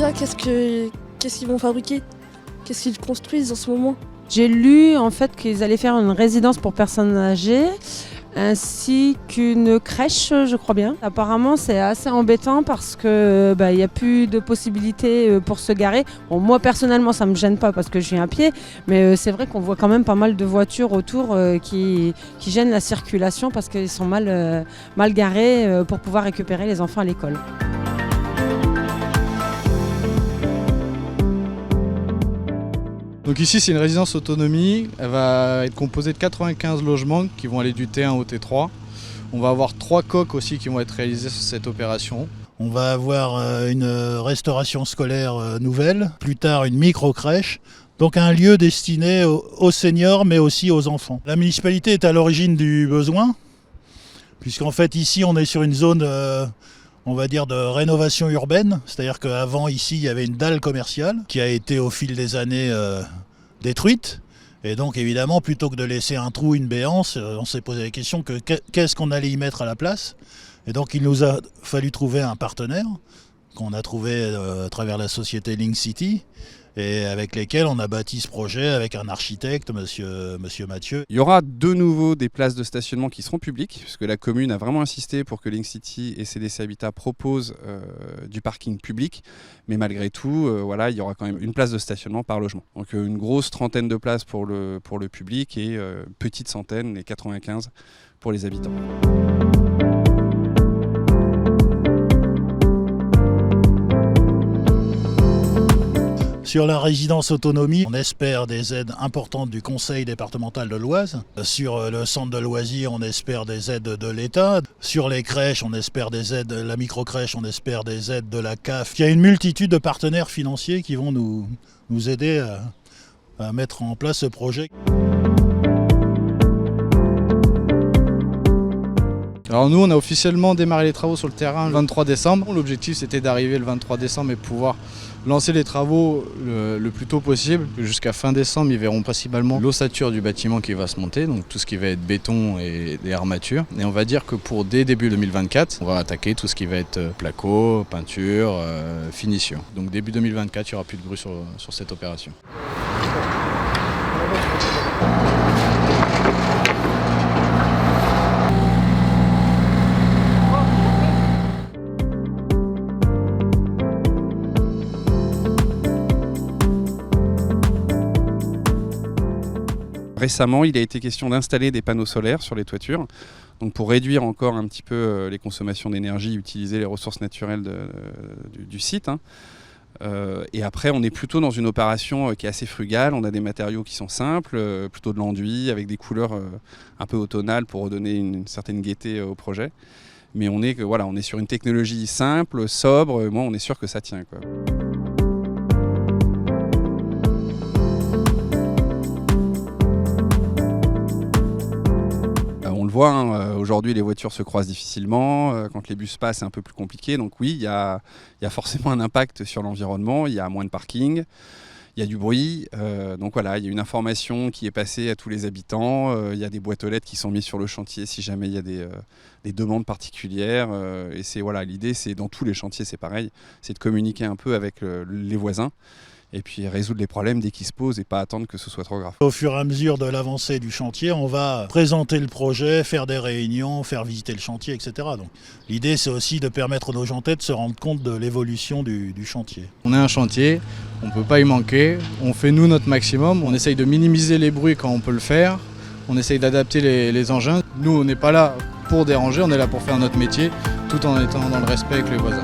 déjà qu'est-ce qu'ils vont fabriquer? Qu'est-ce qu'ils construisent en ce moment? J'ai lu en fait qu'ils allaient faire une résidence pour personnes âgées ainsi qu'une crèche, je crois bien. Apparemment, c'est assez embêtant parce que il n'y a plus de possibilités pour se garer. Bon, moi personnellement, ça me gêne pas parce que je suis à pied, mais c'est vrai qu'on voit quand même pas mal de voitures autour qui gênent la circulation parce qu'ils sont mal garés pour pouvoir récupérer les enfants à l'école. Donc ici c'est une résidence autonomie, elle va être composée de 95 logements qui vont aller du T1 au T3. On va avoir 3 coques aussi qui vont être réalisées sur cette opération. On va avoir une restauration scolaire nouvelle, plus tard une micro-crèche, donc un lieu destiné aux seniors mais aussi aux enfants. La municipalité est à l'origine du besoin, puisqu'en fait ici on est sur une zone on va dire de rénovation urbaine, c'est-à-dire qu'avant ici il y avait une dalle commerciale qui a été au fil des années détruite. Et donc évidemment plutôt que de laisser un trou, une béance, on s'est posé la question qu'est-ce qu'on allait y mettre à la place. Et donc il nous a fallu trouver un partenaire qu'on a trouvé à travers la société Link City et avec lesquels on a bâti ce projet avec un architecte, monsieur Mathieu. Il y aura de nouveau des places de stationnement qui seront publiques, puisque la commune a vraiment insisté pour que Link City et CDC Habitat proposent du parking public. Mais malgré tout, il y aura quand même une place de stationnement par logement. Donc une grosse trentaine de places pour le public et petite centaine, les 95 pour les habitants. Sur la résidence autonomie, on espère des aides importantes du conseil départemental de l'Oise. Sur le centre de loisirs, on espère des aides de l'État. Sur les crèches, on espère des aides, la micro-crèche, on espère des aides de la CAF. Il y a une multitude de partenaires financiers qui vont nous aider à mettre en place ce projet. Alors nous on a officiellement démarré les travaux sur le terrain le 23 décembre. L'objectif c'était d'arriver le 23 décembre et pouvoir lancer les travaux le plus tôt possible. Jusqu'à fin décembre ils verront principalement l'ossature du bâtiment qui va se monter, donc tout ce qui va être béton et des armatures. Et on va dire que pour dès début 2024, on va attaquer tout ce qui va être placo, peinture, finition. Donc début 2024 il n'y aura plus de bruit sur cette opération. Récemment, il a été question d'installer des panneaux solaires sur les toitures, donc pour réduire encore un petit peu les consommations d'énergie, utiliser les ressources naturelles du site. Et après, on est plutôt dans une opération qui est assez frugale. On a des matériaux qui sont simples, plutôt de l'enduit, avec des couleurs un peu automnales pour redonner une certaine gaieté au projet. Mais on est sur une technologie simple, sobre. Moi, on est sûr que ça tient, quoi. On le voit, aujourd'hui les voitures se croisent difficilement, quand les bus passent c'est un peu plus compliqué, donc oui, il y a forcément un impact sur l'environnement, il y a moins de parking, il y a du bruit, donc voilà, il y a une information qui est passée à tous les habitants, il y a des boîtes aux lettres qui sont mises sur le chantier si jamais il y a des demandes particulières, et l'idée c'est dans tous les chantiers c'est pareil, c'est de communiquer un peu avec les voisins. Et puis résoudre les problèmes dès qu'ils se posent et pas attendre que ce soit trop grave. Au fur et à mesure de l'avancée du chantier, on va présenter le projet, faire des réunions, faire visiter le chantier, etc. Donc, l'idée, c'est aussi de permettre aux Nogentais de se rendre compte de l'évolution du chantier. On a un chantier, on ne peut pas y manquer, on fait nous notre maximum, on essaye de minimiser les bruits quand on peut le faire, on essaye d'adapter les engins. Nous, on n'est pas là pour déranger, on est là pour faire notre métier, tout en étant dans le respect avec les voisins.